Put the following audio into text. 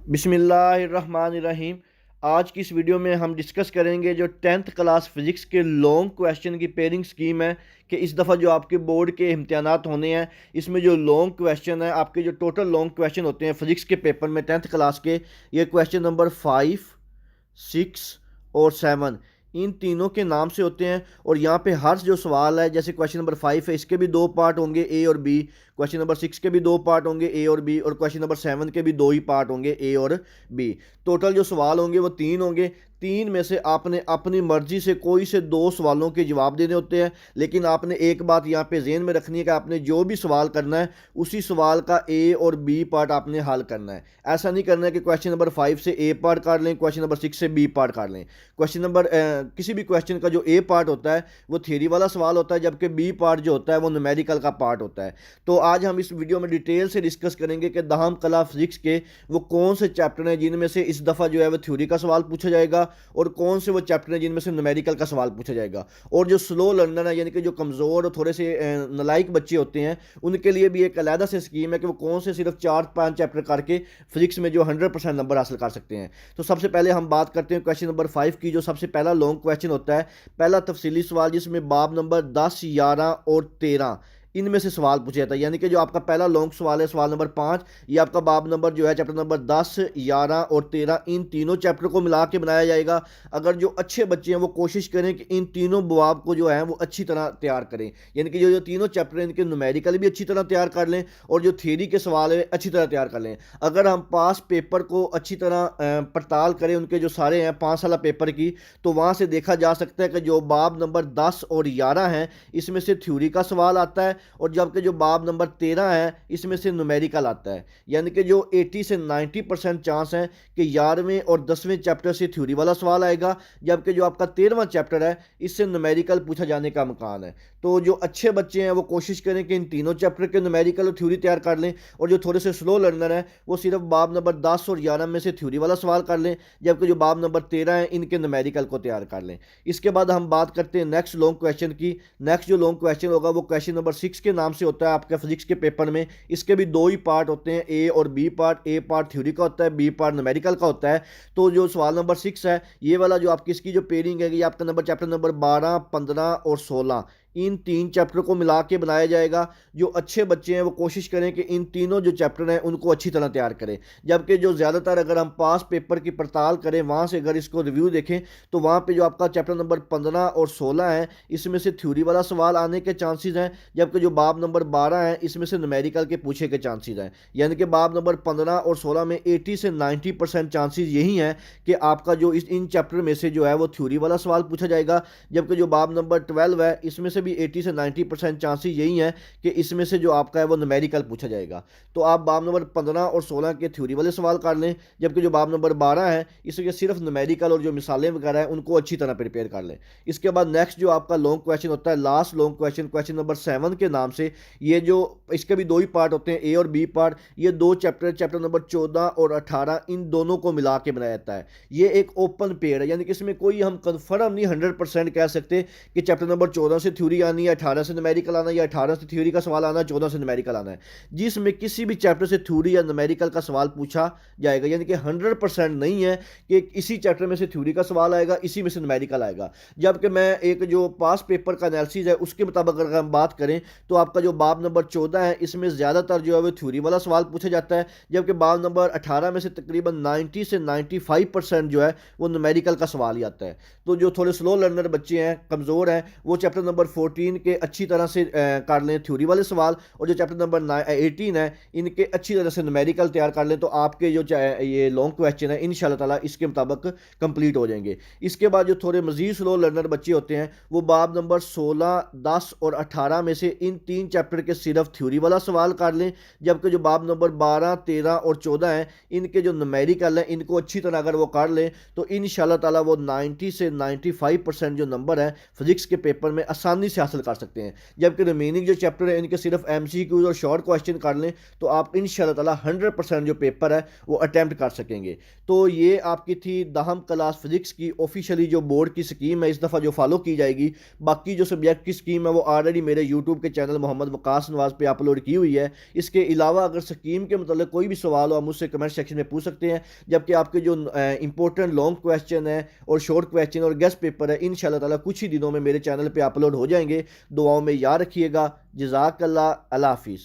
बिस्मिल्लाहिर्रहमानिर्रहीम। आज की इस वीडियो में हम डिस्कस करेंगे जो 10th क्लास फिज़िक्स के लॉन्ग क्वेश्चन की पेयरिंग स्कीम है कि इस दफ़ा जो आपके बोर्ड के इम्तिहानात होने हैं इसमें जो लॉन्ग क्वेश्चन है, आपके जो टोटल लॉन्ग क्वेश्चन होते हैं फिज़िक्स के पेपर में 10th क्लास के, ये क्वेश्चन नंबर 5, 6 और 7 इन तीनों के नाम से होते हैं। और यहाँ पे हर जो सवाल है, जैसे क्वेश्चन नंबर 5 है, इसके भी दो पार्ट होंगे, ए और बी। क्वेश्चन नंबर 6 के भी दो पार्ट होंगे, ए और बी। और क्वेश्चन नंबर 7 के भी दो ही पार्ट होंगे, ए और बी। टोटल जो सवाल होंगे वो तीन होंगे। तीन में से आपने अपनी मर्जी से कोई से दो सवालों के जवाब देने होते हैं, लेकिन आपने एक बात यहाँ पे ज़हन में रखनी है कि आपने जो भी सवाल करना है उसी सवाल का ए और बी पार्ट आपने हल करना है। ऐसा नहीं करना है कि क्वेश्चन नंबर 5 से ए पार्ट काट लें, क्वेश्चन नंबर 6 से बी पार्ट काट लें। क्वेश्चन नंबर किसी भी क्वेश्चन का जो ए पार्ट होता है वो थ्योरी वाला सवाल होता है, जबकि बी पार्ट जो होता है वो न्यूमेरिकल का पार्ट होता है। तो आज हम इस वीडियो में डिटेल से डिस्कस करेंगे कि दाहम कला फिजिक्स के वो कौन से चैप्टर हैं जिनमें से इस दफ़ा जो है वो थ्योरी का सवाल पूछा जाएगा, और कौन से वो चैप्टर हैं जिनमें से न्यूमेरिकल का सवाल पूछा जाएगा। और जो स्लो लर्नर है, यानी कि जो कमज़ोर और थोड़े से नालायक बच्चे होते हैं, उनके लिए भी एक अलहदा से स्कीम है कि वो कौन से सिर्फ 4-5 चैप्टर करके फिजिक्स में जो 100% नंबर हासिल कर सकते हैं। तो सबसे पहले हम बात करते हैं क्वेश्चन नंबर 5 की, जो सबसे पहला लॉन्ग क्वेश्चन होता है। पहला तफसीली सवाल जिसमें बाब नंबर 10, 11 और 13 इनमें से सवाल पूछा जाता है। यानी कि जो आपका पहला लॉन्ग सवाल है, सवाल नंबर 5, ये आपका बाब नंबर जो है चैप्टर नंबर 10, 11 और 13 इन तीनों चैप्टर को मिला के बनाया जाएगा। अगर जो अच्छे बच्चे हैं वो कोशिश करें कि इन तीनों बवाब को जो है वो अच्छी तरह तैयार करें, यानी कि जो जो तीनों चैप्टर हैं इनके न्यूमेरिकल भी अच्छी तरह तैयार कर लें और जो थ्योरी के सवाल है अच्छी तरह तैयार कर लें। अगर हम पास पेपर को अच्छी तरह पड़ताल करें उनके जो सारे हैं 5 साल पेपर की, तो वहाँ से देखा जा सकता है कि जो बाब नंबर 10 और 11 हैं इसमें से थ्योरी का सवाल आता है, और जबकि जो बाब नंबर 13 है इसमें से न्यूमेरिकल आता है। यानी कि जो 80 से 90% चांस है कि 11वें और 10वें चैप्टर से थ्योरी वाला सवाल आएगा, जबकि जो आपका 13वां चैप्टर है इससे न्यूमेरिकल पूछा जाने का इम्कान है। तो जो अच्छे बच्चे हैं वो कोशिश करें कि इन तीनों चैप्टर के न्यूमेरिकल और थ्योरी तैयार कर लें, और जो थोड़े से स्लो लर्नर हैं वो सिर्फ बाब नंबर 10 और 11 में से थ्योरी वाला सवाल कर लें, जबकि जो बाब नंबर 13 है इनके न्यूमेरिकल को तैयार कर लें। इसके बाद हम बात करते हैं नेक्स्ट लॉन्ग क्वेश्चन की। नेक्स्ट जो लॉन्ग क्वेश्चन होगा वो क्वेश्चन नंबर 6 के नाम से होता है आपके फिजिक्स के पेपर में। इसके भी दो ही पार्ट होते हैं, ए और बी पार्ट। ए पार्ट थ्योरी का होता है, बी पार्ट न्यूमेरिकल का होता है। तो जो सवाल नंबर 6 है ये वाला जो आपकी इसकी जो पेयरिंग है, ये आपका नंबर चैप्टर नंबर 12, 15 और 16 इन तीन चैप्टर को मिला के बनाया जाएगा। जो अच्छे बच्चे हैं वो कोशिश करें कि इन तीनों जो चैप्टर हैं उनको अच्छी तरह तैयार करें, जबकि जो ज़्यादातर अगर हम पास पेपर की पड़ताल करें वहाँ से अगर इसको रिव्यू देखें तो वहाँ पे जो आपका चैप्टर नंबर 15 और 16 है इसमें से थ्योरी वाला सवाल आने के चांसेस हैं, जबकि जो बाब नंबर 12 है इसमें से न्यूमेरिकल के पूछे के चांसेस हैं। यानी कि बाब नंबर 15 और 16 में 80 से 90% चांसेस यही हैं कि आपका जो इन चैप्टर में से जो है वो थ्योरी वाला सवाल पूछा जाएगा, जबकि जो बाब नंबर 12 है इसमें से भी 80 से 90% चांसेस यही हैं कि इसमें से जो आपका है वो न्यूमेरिकल पूछा जाएगा। तो आप बाब नंबर 15 और 16 के थ्योरी वाले सवाल कर लें, जबकि जो बाब नंबर 12 है इसके सिर्फ न्यूमेरिकल और जो मिसालें वगैरह हैं उनको अच्छी तरह प्रिपेयर कर लें। इसके बाद नेक्स्ट जो आपका लॉन्ग क्वेश्चन होता है, last long question, question number 7 के नाम से। ये जो इसके भी दो ही पार्ट होते हैं, ए और बी पार्ट। ये दो चैप्टर, चैप्टर नंबर 14 और 18, इन दोनों को मिला के बनाया जाता है। ये एक ओपन पेयर है, यानी कि इसमें कोई हम कन्फर्म नहीं 100% कह सकते कि चैप्टर नंबर 14 से थ्योरी आनी है, 18 से न्यूमेरिकल आना, या 18 से थ्योरी का सवाल आना, 14 से न्यूमेरिकल आना है। जिसमें किसी भी चैप्टर से थ्योरी या न्यूमेरिकल का सवाल पूछा जाएगा, यानी कि 100% नहीं है कि इसी चैप्टर में से थ्योरी का सवाल आएगा, इसी में से न्यूमेरिकल आएगा। जबकि मैं एक जो पास पेपर का एनालिसिस है उसके मुताबिक अगर हम बात करें तो आपका जो बाब नंबर 14 है इसमें ज़्यादातर जो है वो थ्योरी वाला सवाल पूछा जाता है, जबकि बाब नंबर 18 में से तकरीबन 90 से 95% जो है वो न्यूमेरिकल का सवाल ही आता है। तो जो थोड़े स्लो लर्नर बच्चे हैं, कमज़ोर हैं, वो चैप्टर नंबर 14 के अच्छी तरह से कर लें थ्योरी वाले सवाल, और जो चैप्टर नंबर 18 है इनके अच्छी तरह से न्यूमेरिकल तैयार कर लें, तो आपके जो ये लॉन्ग क्वेश्चन है इंशाल्लाह ताला इसके मुताबिक कंप्लीट हो जाएंगे। इसके बाद जो थोड़े मजीद स्लो लर्नर बच्चे होते हैं वो बाब नंबर 16, 10 और 18 में से इन तीन चैप्टर के सिर्फ थ्योरी वाला सवाल कर लें, जबकि जो बाब नंबर 12, 13 और 14 हैं इनके जो न्यूमेरिकल हैं इनको अच्छी तरह अगर वो कर लें तो इंशाल्लाह ताला वो 90 से 95% जो नंबर है फिजिक्स के पेपर में आसानी आसानी से हासिल कर सकते हैं। जबकि रिमेनिंग जो चैप्टर है इनके सिर्फ MCQ और शॉर्ट क्वेश्चन कर लें तो आप इंशाल्लाह ताला 100% जो पेपर है वो अटैम्प्ट कर सकेंगे। तो ये आपकी थी 10वीं क्लास फिजिक्स की ऑफिशियली जो बोर्ड की स्कीम है इस दफ़ा जो फॉलो की जाएगी। बाकी जो सब्जेक्ट की स्कीम है वो ऑलरेडी मेरे यूट्यूब के चैनल मोहम्मद वकास नवाज पे अपलोड की हुई है। इसके अलावा अगर स्कीम के मतलब कोई भी सवाल हो आप मुझसे कमेंट सेक्शन में पूछ सकते हैं। जबकि आपके जो इंपॉर्टेंट लॉन्ग क्वेश्चन है और शॉर्ट क्वेश्चन और गेस्ट पेपर है इंशाल्लाह ताला कुछ ही दिनों में मेरे चैनल पर अपलोड हो जाएंगे। दुआओं में याद रखिएगा। जज़ाकल्लाह। अल्लाह हाफिज़।